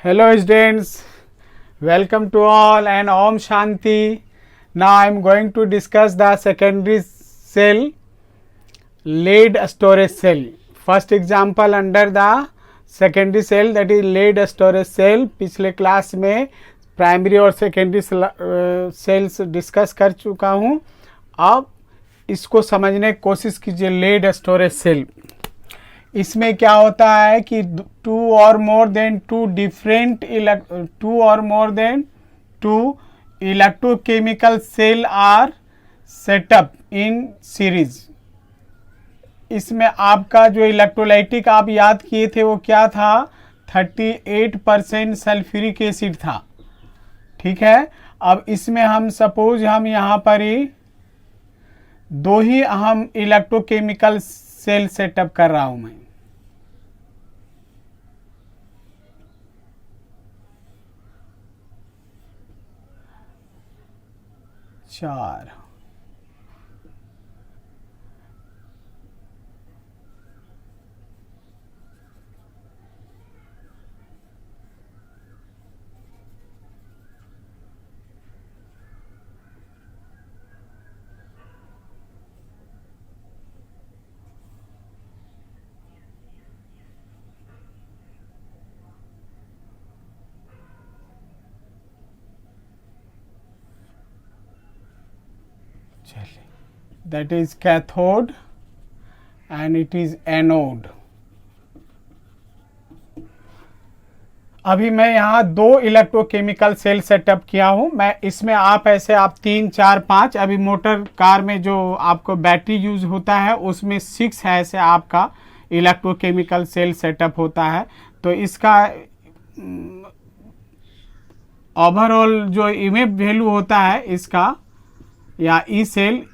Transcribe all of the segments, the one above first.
Hello students, welcome to all and Om Shanti. Now I am going to discuss the secondary cell lead storage cell. First example under the secondary cell, that is lead storage cell. पिछले class में primary और secondary cells discuss कर चुका हूँ. अब इसको समझने की कोशिश कीजिए. लेड स्टोरेज सेल, इसमें क्या होता है कि टू और more than two electrochemical cell are set up in series. इसमें आपका जो इलेक्ट्रोलाइटिक आप याद किए थे वो क्या था, 38% सल्फ्यूरिक एसिड था. ठीक है. अब इसमें हम सपोज हम यहाँ पर ही दो ही हम इलेक्ट्रोकेमिकल सेल सेटअप कर रहा हूं मैं. चार that is cathode and it is anode. अभी मैं यहाँ दो इलेक्ट्रोकेमिकल सेल सेटअप किया हूँ. मैं इसमें आप 3, 4, 5, अभी मोटर कार में जो आपको बैटरी यूज होता है उसमें 6 है ऐसे आपका इलेक्ट्रोकेमिकल सेल सेटअप होता है. तो इसका ओवरऑल जो इमेज वैल्यू होता है इसका या ई सेल,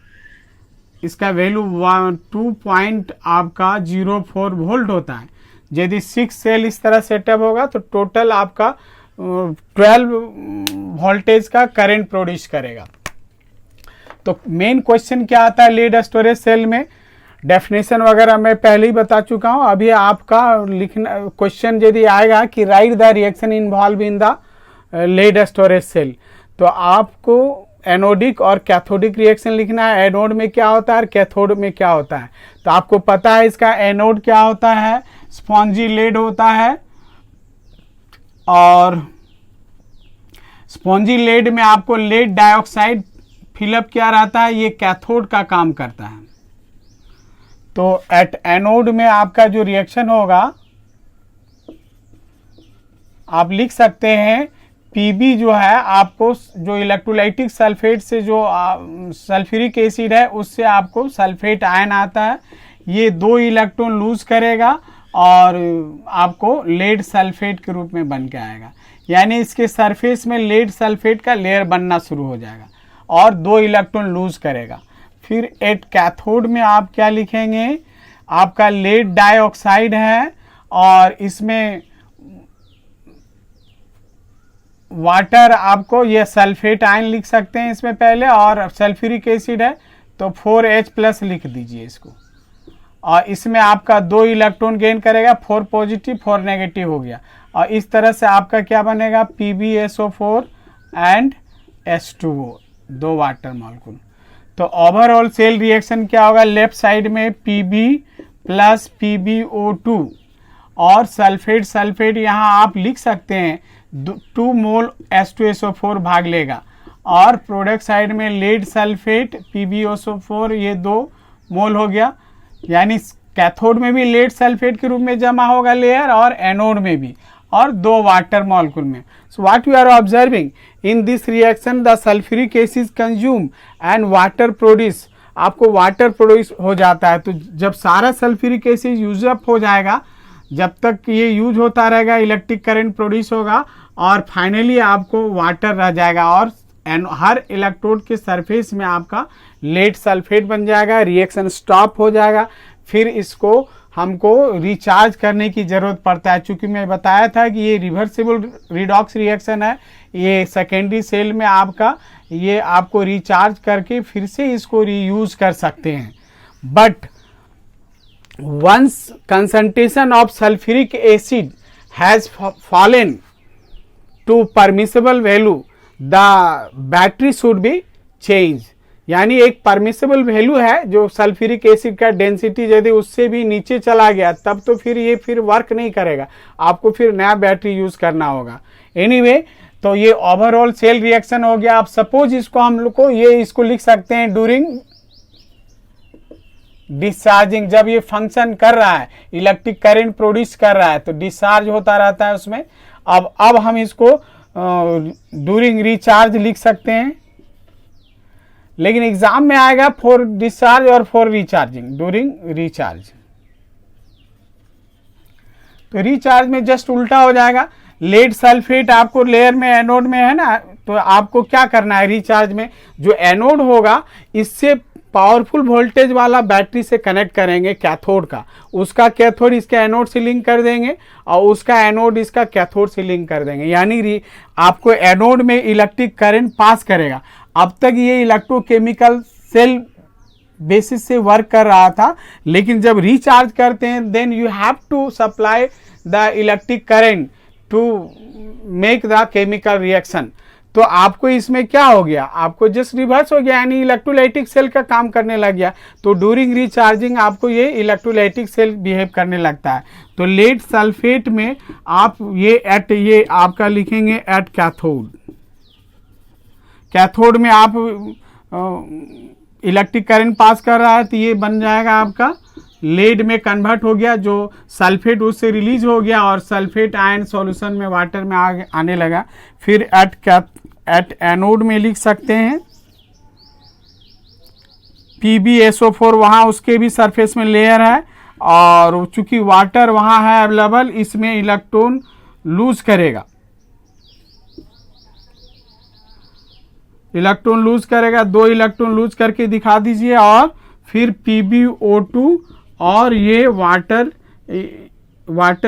इसका वैल्यू 2.04 वोल्ट होता है. यदि 6 सेल इस तरह सेटअप होगा तो टोटल आपका 12 वोल्टेज का करंट प्रोड्यूस करेगा. तो मेन क्वेश्चन क्या आता है लीड स्टोरेज सेल में, डेफिनेशन वगैरह मैं पहले ही बता चुका हूं. अभी आपका लिखना क्वेश्चन यदि आएगा कि write the reaction involve in the lead storage cell, तो आपको एनोडिक और कैथोडिक रिएक्शन लिखना है. एनोड में क्या होता है और कैथोड में क्या होता है. तो आपको पता है इसका एनोड क्या होता है, स्पॉन्जी लेड होता है. और स्पॉन्जी लेड में आपको लेड डाइऑक्साइड फिलअप किया रहता है, ये कैथोड का काम करता है. तो एट एनोड में आपका जो रिएक्शन होगा आप लिख सकते हैं पीबी जो है, आपको जो इलेक्ट्रोलाइटिक सल्फेट से जो सल्फ्यूरिक एसिड है उससे आपको सल्फेट आयन आता है. ये 2 इलेक्ट्रॉन लूज करेगा और आपको लेड सल्फेट के रूप में बन के आएगा. यानी इसके सरफेस में लेड सल्फेट का लेयर बनना शुरू हो जाएगा और 2 इलेक्ट्रॉन लूज करेगा. फिर एट कैथोड में आप क्या लिखेंगे, आपका लेड डाइऑक्साइड है और इसमें वाटर, आपको ये सल्फेट आयन लिख सकते हैं इसमें पहले, और सल्फ्यूरिक एसिड है तो 4H+ लिख दीजिए इसको. और इसमें आपका 2 इलेक्ट्रॉन गेन करेगा, 4 पॉजिटिव 4 नेगेटिव हो गया. और इस तरह से आपका क्या बनेगा, PbSO4 and H2O, 2 water molecule. तो ओवरऑल सेल रिएक्शन क्या होगा, लेफ्ट साइड में Pb प्लस PbO2 और सल्फेट यहाँ आप लिख सकते हैं 2 मोल H2SO4 भाग लेगा. और प्रोडक्ट साइड में लेड सल्फेट PbSO4 ये 2 मोल हो गया. यानी कैथोड में भी लेड सल्फेट के रूप में जमा होगा लेयर और एनोड में भी, और 2 वाटर मॉलिक्यूल में. So what you are observing in this reaction, the sulphuric acid consume and water produce. आपको वाटर प्रोड्यूस हो जाता है. तो जब सारा सल्फ्यूरिक एसिड यूज अप हो जाएगा, जब तक ये यूज होता रहेगा इलेक्ट्रिक करंट प्रोड्यूस होगा और फाइनली आपको वाटर रह जाएगा और हर इलेक्ट्रोड के सरफेस में आपका लेड सल्फेट बन जाएगा. रिएक्शन स्टॉप हो जाएगा. फिर इसको हमको रिचार्ज करने की ज़रूरत पड़ता है. चूँकि मैं बताया था कि ये रिवर्सिबल रिडॉक्स रिएक्शन है, ये सेकेंडरी सेल में आपका ये आपको रिचार्ज करके फिर से इसको रीयूज कर सकते हैं. But once concentration of sulfuric acid has fallen to permissible value the battery should be change, यानी एक परमिसिबल वैल्यू है जो सल्फ्यूरिक एसिड का डेंसिटी यदि उससे भी नीचे चला गया तब तो फिर ये फिर वर्क नहीं करेगा, आपको फिर नया बैटरी यूज करना होगा। एनीवे तो ये ओवरऑल सेल रिएक्शन हो गया। अब सपोज इसको हम लोग को ये इसको लिख सकते हैं ड्यूरिंग डिस्चार्जिंग, जब ये फंक्शन कर रहा है इलेक्ट्रिक करंट प्रोड्यूस कर रहा है तो डिस्चार्ज होता रहता है उसमें। अब हम इसको ड्यूरिंग रिचार्ज लिख सकते हैं, लेकिन एग्जाम में आएगा फॉर डिस्चार्ज और फॉर रिचार्जिंग, ड्यूरिंग रिचार्ज। तो रिचार्ज में जस्ट उल्टा हो जाएगा। लेड सल्फेट आपको लेयर में एनोड में है ना, तो आपको क्या करना है रिचार्ज में, जो एनोड होगा इससे पावरफुल वोल्टेज वाला बैटरी से कनेक्ट करेंगे कैथोड का, उसका कैथोड इसके एनोड से लिंक कर देंगे और उसका एनोड इसका कैथोड से लिंक कर देंगे, यानी आपको एनोड में इलेक्ट्रिक करंट पास करेगा। अब तक ये इलेक्ट्रोकेमिकल सेल बेसिस से वर्क कर रहा था, लेकिन जब रिचार्ज करते हैं then you have to supply the electric current to make the chemical reaction. तो आपको इसमें क्या हो गया, आपको जस्ट रिवर्स हो गया, यानी इलेक्ट्रोलाइटिक सेल का काम करने लग गया। तो ड्यूरिंग रिचार्जिंग आपको ये इलेक्ट्रोलाइटिक सेल बिहेव करने लगता है। तो लेड सल्फेट में आप ये आपका लिखेंगे एट कैथोड, कैथोड में आप इलेक्ट्रिक करंट पास कर रहा है तो ये बन जाएगा आपका लेड में कन्वर्ट हो गया, जो सल्फेट उससे रिलीज हो गया और सल्फेट आयन सॉल्यूशन में वाटर में आने लगा। फिर एट एनोड में लिख सकते हैं PbSO4, वहाँ उसके भी सरफेस में लेयर है और चूंकि वाटर वहाँ है अवेलेबल, इसमें इलेक्ट्रॉन लूज करेगा, इलेक्ट्रॉन लूज करेगा, 2 इलेक्ट्रॉन लूज करके दिखा दीजिए और फिर PbO2 और ये वाटर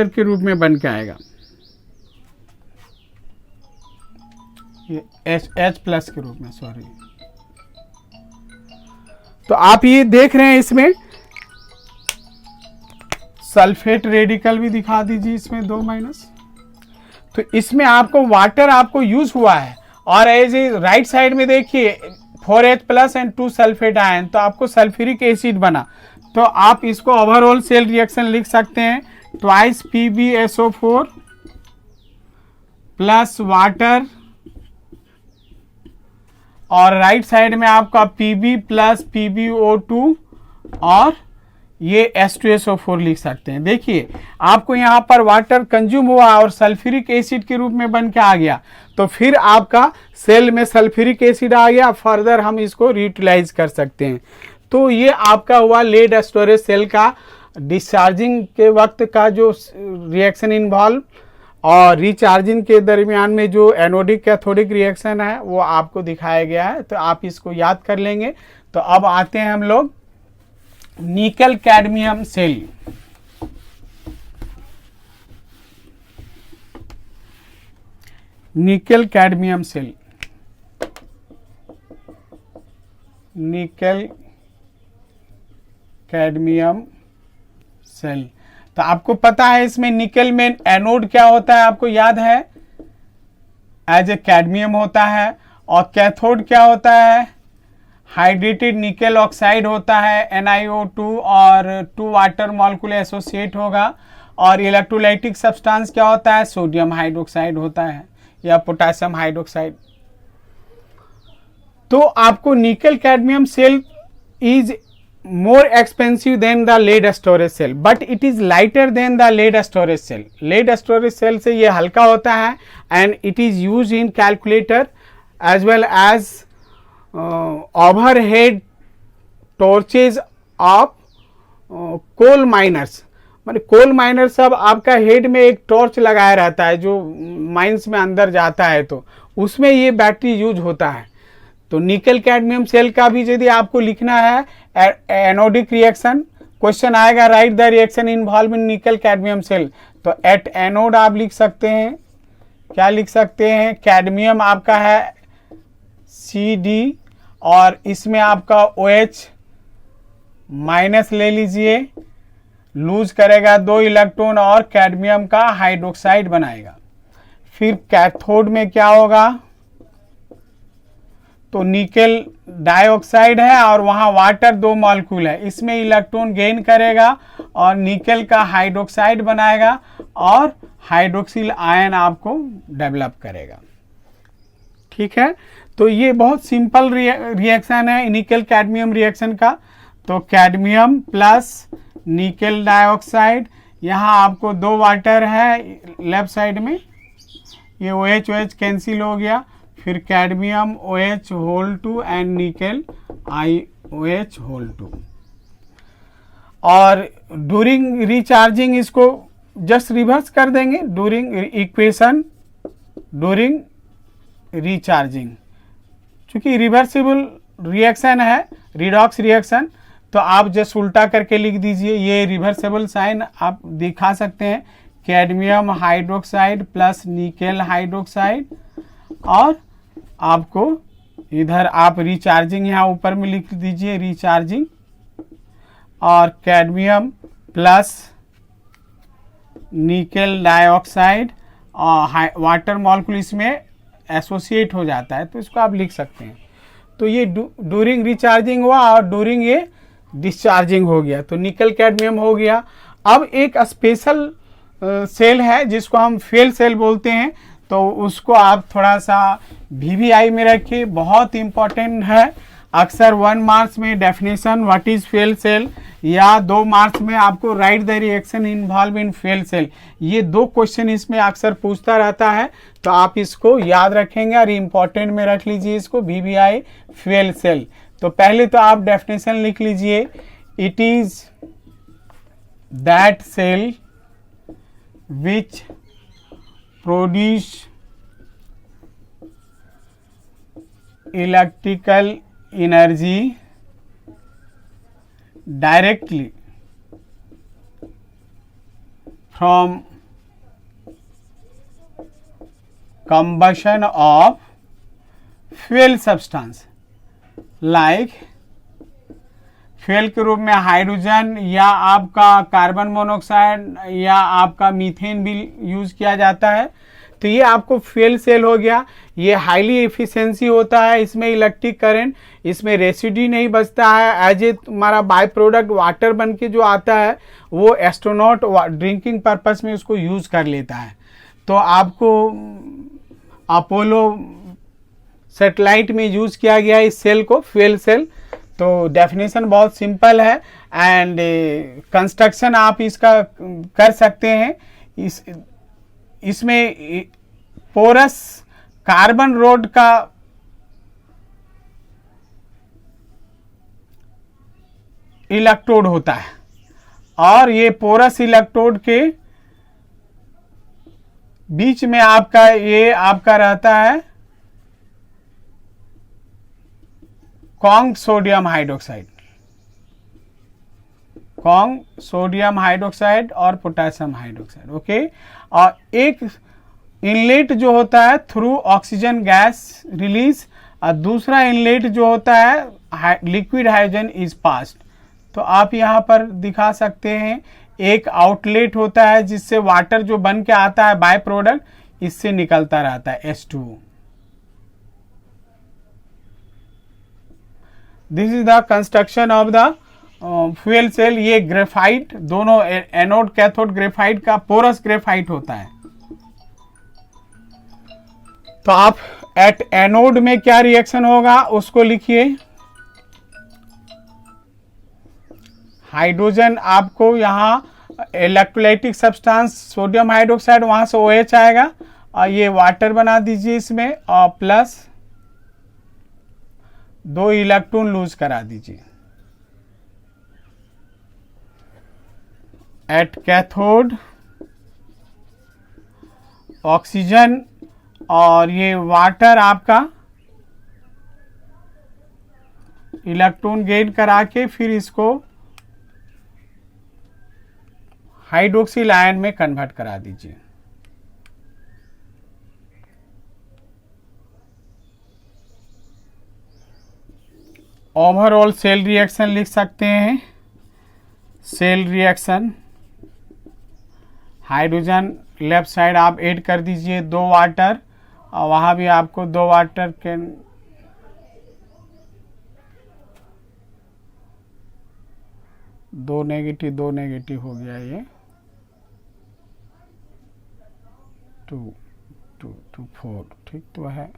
के रूप में बन के आएगा, ये H प्लस के रूप में, सॉरी। तो आप ये देख रहे हैं इसमें सल्फेट रेडिकल भी दिखा दीजिए इसमें 2 माइनस। तो इसमें आपको वाटर आपको यूज हुआ है और एज ए राइट साइड में देखिए 4H plus and 2 sulphate ion, तो आपको सल्फ्यूरिक एसिड बना। तो आप इसको ओवरऑल सेल रिएक्शन लिख सकते हैं ट्वाइस PbSO4 प्लस वाटर और राइट साइड में आपका Pb प्लस PbO2 और ये H2SO4 लिख सकते हैं। देखिए आपको यहाँ पर वाटर कंज्यूम हुआ और सल्फ्यूरिक एसिड के रूप में बन के आ गया, तो फिर आपका सेल में सल्फ्यूरिक एसिड आ गया, फर्दर हम इसको यूटिलाइज कर सकते हैं। तो ये आपका हुआ लेड स्टोरेज सेल का डिस्चार्जिंग के वक्त का जो रिएक्शन इन्वॉल्व और रिचार्जिंग के दरमियान में जो एनोडिक कैथोडिक रिएक्शन है वो आपको दिखाया गया है, तो आप इसको याद कर लेंगे। तो अब आते हैं हम लोग nickel cadmium cell. Nickel cadmium cell, nickel cadmium cell. तो आपको पता है इसमें निकल में एनोड क्या होता है, आपको याद है, एज ए कैडमियम होता है, और कैथोड क्या होता है, हाइड्रेटेड निकल ऑक्साइड होता है NiO2 और 2 वाटर मॉलिक्यूल एसोसिएट होगा, और इलेक्ट्रोलाइटिक सब्सटेंस क्या होता है, सोडियम हाइड्रोक्साइड होता है या पोटेशियम हाइड्रोक्साइड। तो आपको nickel cadmium cell is more expensive than the lead storage cell, but it is lighter than the lead storage cell. lead storage cell से ये हल्का होता है and it is used in calculator as well as overhead torches of coal miners। माने कोल minor सब आपका head में एक टॉर्च लगाया रहता है जो माइंस में अंदर जाता है, तो उसमें ये बैटरी यूज होता है। तो निकल कैडमियम सेल का भी यदि आपको लिखना है एनोडिक रिएक्शन, क्वेश्चन आएगा write the reaction involve in nickel cadmium cell, तो एट एनोड आप लिख सकते हैं, क्या लिख सकते हैं, कैडमियम आपका है Cd और इसमें आपका OH माइनस ले लीजिए, लूज करेगा 2 इलेक्ट्रॉन और कैडमियम का हाइड्रोक्साइड बनाएगा। फिर कैथोड में क्या होगा, तो निकेल डाइऑक्साइड है और वहां वाटर 2 मॉलिक्यूल है, इसमें इलेक्ट्रॉन गेन करेगा और निकेल का हाइड्रोक्साइड बनाएगा और हाइड्रोक्सिल आयन आपको डेवलप करेगा। ठीक है, तो ये बहुत सिंपल रिएक्शन है निकेल कैडमियम रिएक्शन का। तो कैडमियम प्लस निकेल डाइऑक्साइड, यहाँ आपको 2 वाटर है लेफ्ट साइड में, ये OH OH कैंसिल हो गया, फिर cadmium OH whole 2 and nickel IOH whole 2। और ड्यूरिंग रिचार्जिंग इसको जस्ट रिवर्स कर देंगे, ड्यूरिंग इक्वेशन ड्यूरिंग रिचार्जिंग, क्योंकि रिवर्सिबल रिएक्शन है रिडॉक्स रिएक्शन, तो आप जस्ट उल्टा करके लिख दीजिए। ये रिवर्सिबल साइन आप दिखा सकते हैं, cadmium hydroxide plus nickel hydroxide, और आपको इधर आप रिचार्जिंग यहाँ ऊपर में लिख दीजिए रिचार्जिंग, और कैडमियम प्लस निकेल डाइऑक्साइड और वाटर मॉलिक्यूल इसमें एसोसिएट हो जाता है, तो इसको आप लिख सकते हैं। तो ये ड्यूरिंग रिचार्जिंग हुआ और ड्यूरिंग ये डिस्चार्जिंग हो गया, तो निकेल कैडमियम हो गया। अब एक स्पेशल सेल है जिसको हम फेल सेल बोलते हैं, तो उसको आप थोड़ा सा VVI में रखिए, बहुत इंपॉर्टेंट है। अक्सर 1 मार्क्स में definition what is fuel cell, या 2 मार्क्स में आपको write the reaction involve in fuel cell, ये 2 क्वेश्चन इसमें अक्सर पूछता रहता है, तो आप इसको याद रखेंगे और इम्पोर्टेंट में रख लीजिए इसको, VVI फेल सेल। तो पहले तो आप डेफिनेशन लिख लीजिए, it is that cell which produce electrical energy directly from combustion of fuel substance like fuel के रूप में हाइड्रोजन या आपका कार्बन मोनोऑक्साइड या आपका मीथेन भी यूज किया जाता है। तो ये आपको फ्यूल सेल हो गया, ये हाईली एफिशिएंसी होता है, इसमें इलेक्ट्रिक करंट, इसमें रेसिड्यू नहीं बचता है, एज ए तुम्हारा बाय प्रोडक्ट वाटर बन के जो आता है वो एस्ट्रोनॉट ड्रिंकिंग पर्पस में उसको यूज कर लेता है। तो आपको अपोलो सैटेलाइट में यूज किया गया इस सेल को, फ्यूल सेल। तो डेफिनेशन बहुत सिंपल है एंड कंस्ट्रक्शन आप इसका कर सकते हैं। इसमें पोरस कार्बन रोड का इलेक्ट्रोड होता है और ये पोरस इलेक्ट्रोड के बीच में आपका रहता है कॉन्ग सोडियम हाइड्रोक्साइड और पोटेशियम हाइड्रोक्साइड। ओके, और एक इनलेट जो होता है थ्रू ऑक्सीजन गैस रिलीज, और दूसरा इनलेट जो होता है लिक्विड हाइड्रोजन इज पास्ड। तो आप यहाँ पर दिखा सकते हैं, एक आउटलेट होता है जिससे वाटर जो बन के आता है बाय प्रोडक्ट, इससे निकलता रहता है H2O। This is the construction of the fuel cell. ये ग्रेफाइट, दोनों एनोड कैथोड ग्रेफाइट का पोरस ग्रेफाइट होता है। तो आप एट एनोड में क्या रिएक्शन होगा उसको लिखिए। हाइड्रोजन आपको यहाँ इलेक्ट्रोलाइटिक सब्सटेंस सोडियम हाइड्रोक्साइड, वहां से OH आएगा और ये वाटर बना दीजिए इसमें, और प्लस 2 इलेक्ट्रॉन लूज करा दीजिए। एट कैथोड ऑक्सीजन और ये वाटर आपका इलेक्ट्रॉन गेन करा के फिर इसको हाइड्रोक्सिल आयन में कन्वर्ट करा दीजिए। ओवरऑल सेल रिएक्शन लिख सकते हैं। Cell reaction, hydrogen left side आप ऐड कर दीजिए 2 वाटर, और वहाँ भी आपको 2 वाटर के 2 नेगेटिव 2 नेगेटिव हो गया ये 2 2 2 4 ठीक तो है।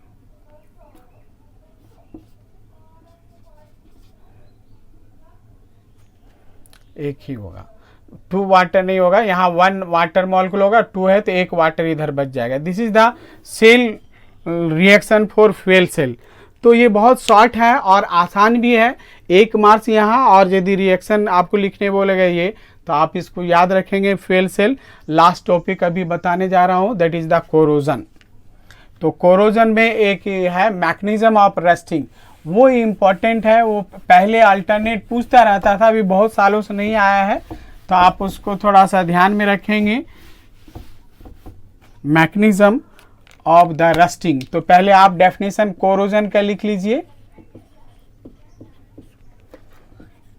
एक ही होगा, 2 वाटर नहीं होगा, यहाँ 1 वाटर मॉलिक्यूल होगा, 2 है तो 1 वाटर इधर बच जाएगा। This is the cell reaction for fuel cell. तो ये बहुत शॉर्ट है और आसान भी है, 1 मार्क्स यहाँ। और यदि रिएक्शन आपको लिखने बोलेगा ये, तो आप इसको याद रखेंगे फ्यूल सेल। लास्ट टॉपिक अभी बताने जा रहा हूँ, दैट इज द कोरोजन। तो कोरोजन में एक है मैकेनिज्म ऑफ रस्टिंग, वो इम्पोर्टेंट है। वो पहले अल्टरनेट पूछता रहता था, अभी बहुत सालों से नहीं आया है, तो आप उसको थोड़ा सा ध्यान में रखेंगे। मैकेनिज्म ऑफ द रस्टिंग, तो पहले आप डेफिनेशन कोरोजन का लिख लीजिए।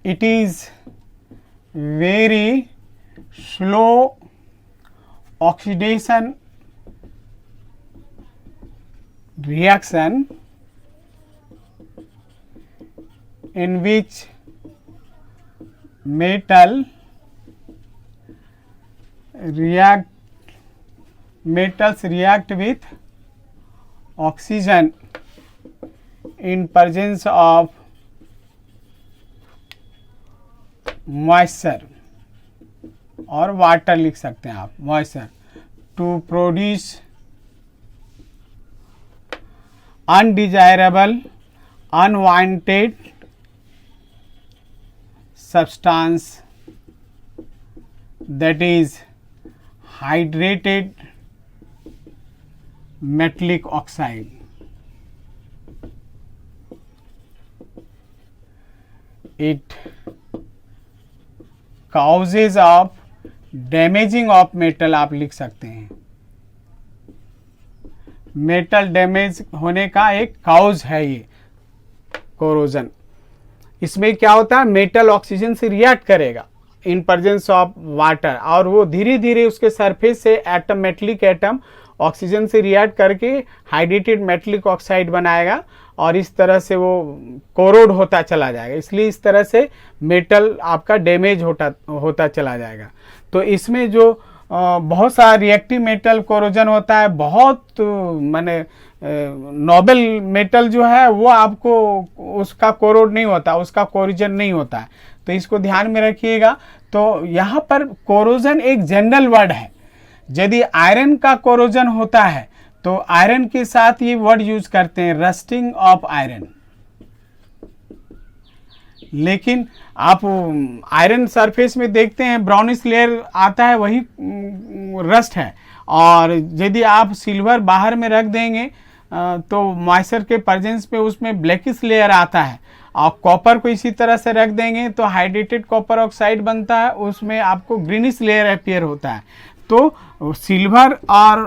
It is very slow oxidation reaction in which metals react with oxygen in presence of moisture, और वाटर लिख सकते हैं आप, moisture, to produce undesirable unwanted substance, that is hydrated metallic oxide. It causes of damaging of metal, आप लिख सकते हैं। Metal damage होने का एक काउज है ये कोरोजन। इसमें क्या होता है, मेटल ऑक्सीजन से रिएक्ट करेगा इन प्रेजेंस ऑफ वाटर, और वो धीरे धीरे उसके सरफेस से एटम, मेटलिक एटम ऑक्सीजन से रिएक्ट करके हाइड्रेटेड मेटलिक ऑक्साइड बनाएगा, और इस तरह से वो कोरोड होता चला जाएगा। इसलिए इस तरह से मेटल आपका डैमेज होता चला जाएगा। तो इसमें जो बहुत सारा रिएक्टिव मेटल कोरोजन होता है, बहुत माने नोबल मेटल जो है वो आपको उसका कोरोड नहीं होता, उसका कोरोजन नहीं होता है, तो इसको ध्यान में रखिएगा। तो यहाँ पर कोरोजन एक जनरल वर्ड है। यदि आयरन का कोरोजन होता है तो आयरन के साथ ये वर्ड यूज करते हैं, रस्टिंग ऑफ आयरन। लेकिन आप आयरन सरफेस में देखते हैं ब्राउनिश लेयर आता है, वही रस्ट है। और यदि आप सिल्वर बाहर में रख देंगे तो मॉइस्चर के प्रेजेंस पे उसमें ब्लैकिश लेयर आता है। और कॉपर को इसी तरह से रख देंगे तो हाइड्रेटेड कॉपर ऑक्साइड बनता है, उसमें आपको ग्रीनिश लेयर अपीयर होता है। तो सिल्वर और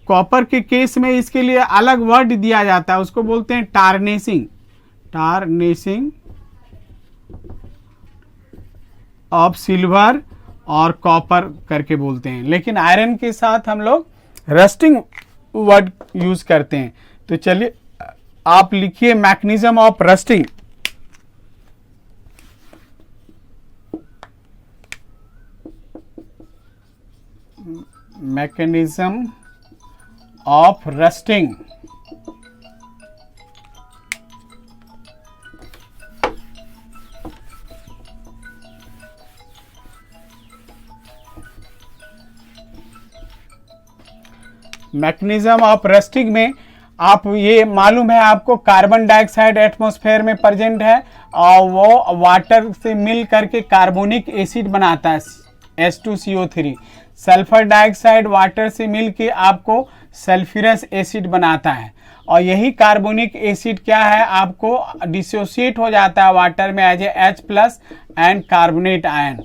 कॉपर के केस में इसके लिए अलग वर्ड दिया जाता है, उसको बोलते हैं टार्नेसिंग, टार्नेसिंग ऑफ सिल्वर और कॉपर करके बोलते हैं। लेकिन आयरन के साथ हम लोग रस्टिंग वर्ड यूज करते हैं। तो चलिए आप लिखिए mechanism of rusting. Mechanism of rusting. Mechanism of rusting में आप ये मालूम है आपको, कार्बन डाइऑक्साइड एटमॉस्फेयर में प्रेजेंट है और वो वाटर से मिल करके कार्बोनिक एसिड बनाता है H2CO3। सल्फर डाइऑक्साइड वाटर से मिल के आपको सल्फ्यूरस एसिड बनाता है, और यही कार्बोनिक एसिड क्या है, आपको डिसोसिएट हो जाता है वाटर में as a H+ and carbonate ion.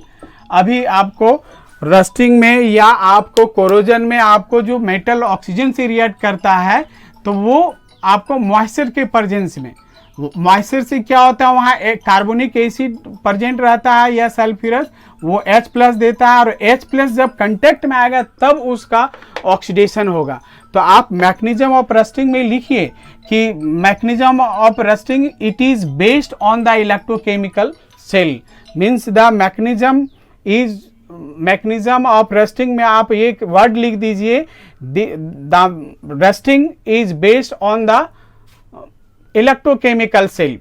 अभी आपको रस्टिंग में या आपको कोरोजन में आपको जो मेटल ऑक्सीजन से रिएक्ट करता है तो वो आपको मॉइस्चर के प्रेजेंस में, मॉइस्चर से क्या होता है, वहाँ एक कार्बोनिक एसिड प्रेजेंट रहता है या सल्फ्यूरस, वो H प्लस देता है, और H प्लस जब कंटेक्ट में आएगा तब उसका ऑक्सीडेशन होगा। तो आप मैकेनिज्म ऑफ रस्टिंग में लिखिए कि mechanism of rusting it is based on the electrochemical cell, means the mechanism of rusting में आप एक वर्ड लिख दीजिए, the rusting is based on the electrochemical cell.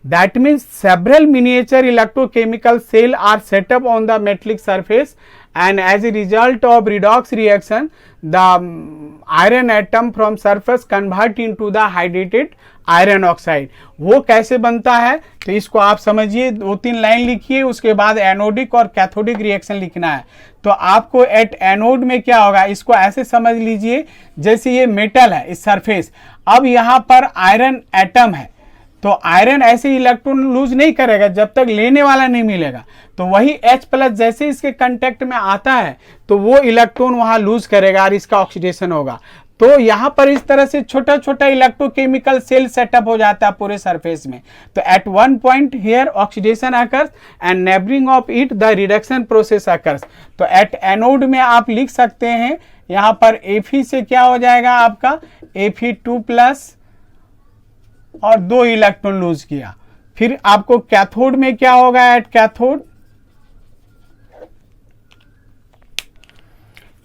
That means several miniature electrochemical cell are set up on the metallic surface, and as a result of redox reaction the iron atom from surface convert into the hydrated iron oxide. वो कैसे बनता है तो इसको आप समझिए, 2-3 line लिखिए, उसके बाद एनोडिक और कैथोडिक रिएक्शन लिखना है। तो आपको एट एनोड में क्या होगा, इसको ऐसे समझ लीजिए जैसे ये मेटल है इस सरफेस, अब यहाँ पर आयरन एटम है, तो आयरन ऐसे इलेक्ट्रॉन लूज नहीं करेगा जब तक लेने वाला नहीं मिलेगा। तो वही H प्लस जैसे इसके कांटेक्ट में आता है तो वो इलेक्ट्रॉन वहां लूज करेगा और इसका ऑक्सीडेशन होगा। तो यहाँ पर इस तरह से छोटा छोटा इलेक्ट्रोकेमिकल सेल सेटअप हो जाता है पूरे सरफेस में। तो at one point here oxidation occurs and neighbouring of it the reduction process occurs. तो एट एनोड में आप लिख सकते हैं यहाँ पर Fe से क्या हो जाएगा आपका Fe2 प्लस और 2 इलेक्ट्रॉन लूज किया। फिर आपको कैथोड में क्या होगा, एट कैथोड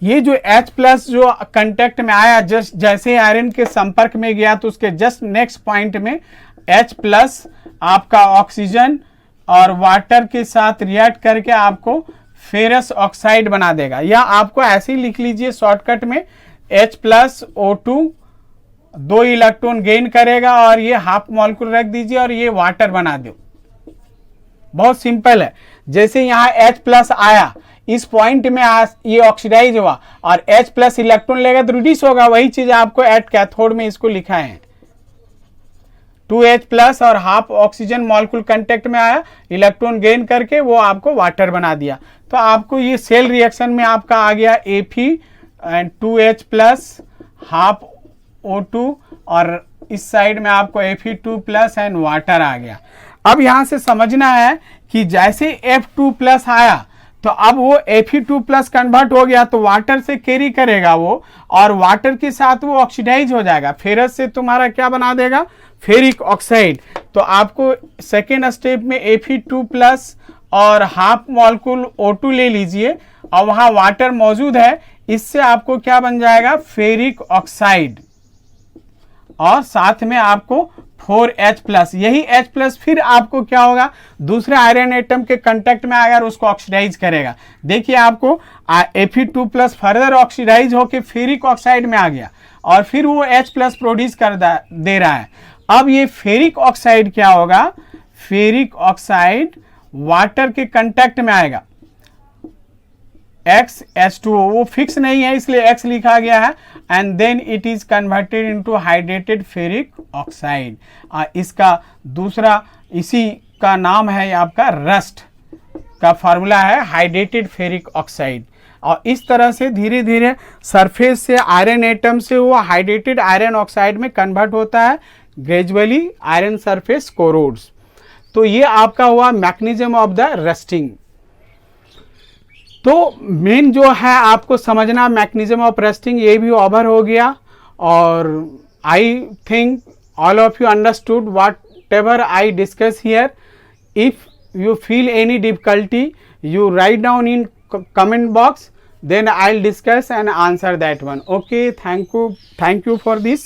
ये जो H प्लस जो कांटेक्ट में आया, जस्ट जैसे आयरन के संपर्क में गया तो उसके जस्ट नेक्स्ट पॉइंट में H प्लस आपका ऑक्सीजन और वाटर के साथ रिएक्ट करके आपको फेरस ऑक्साइड बना देगा। या आपको ऐसे ही लिख लीजिए शॉर्टकट में H plus O2 2 electron gain करेगा और ये हाफ मॉलिक्यूल रख दीजिए और ये वाटर बना दो। बहुत सिंपल है। जैसे यहाँ H प्लस आया, इस पॉइंट में ये ऑक्सीडाइज हुआ और H प्लस इलेक्ट्रॉन लेगा तो रिड्यूस होगा। वही चीज आपको एट कैथोड में इसको लिखा है, 2H प्लस और हाफ ऑक्सीजन मॉलिक्यूल कांटेक्ट में आया, इलेक्ट्रॉन गेन करके वो आपको वाटर बना दिया। तो आपको ये सेल रिएक्शन में आपका आ गया Fe and 2H plus half O2 और इस साइड में आपको Fe2 प्लस एंड वाटर आ गया। अब यहां से समझना है कि जैसे F2 प्लस आया तो अब वो Fe2 प्लस कन्वर्ट हो गया तो वाटर से कैरी करेगा वो, और वाटर के साथ वो ऑक्सीडाइज हो जाएगा। फेरस से तुम्हारा क्या बना देगा, फेरिक ऑक्साइड। तो आपको सेकेंड स्टेप में Fe2 प्लस और हाफ मॉलिक्यूल O2 ले लीजिए और वहां वाटर मौजूद है, इससे आपको क्या बन जाएगा, फेरिक ऑक्साइड, और साथ में आपको 4H प्लस। यही H प्लस फिर आपको क्या होगा, दूसरे आयरन एटम के कांटेक्ट में आकर उसको ऑक्सीडाइज करेगा। देखिए आपको Fe2 प्लस फर्दर ऑक्सीडाइज होकर फेरिक ऑक्साइड में आ गया और फिर वो H प्लस प्रोड्यूस कर दे रहा है। अब ये फेरिक ऑक्साइड क्या होगा, फेरिक ऑक्साइड वाटर के कांटेक्ट में आएगा, XH2O, वो फिक्स नहीं है इसलिए X लिखा गया है, and then it is converted into hydrated ferric oxide. इसका दूसरा इसी का नाम है आपका रस्ट का फॉर्मूला है हाइड्रेटेड फेरिक ऑक्साइड। और इस तरह से धीरे धीरे सरफेस से आयरन एटम से वो हाइड्रेटेड आयरन ऑक्साइड में कन्वर्ट होता है, ग्रेजुअली आयरन सरफेस कोरोड्स। तो ये आपका हुआ मैकेनिज्म ऑफ द रस्टिंग। तो मेन जो है आपको समझना मैकेनिज्म ऑफ रस्टिंग, ये भी ओवर हो गया। और I think all of you understood what ever I discuss here. If you feel any difficulty, you write down in comment box, then I'll discuss and answer that one. Okay, thank you for this.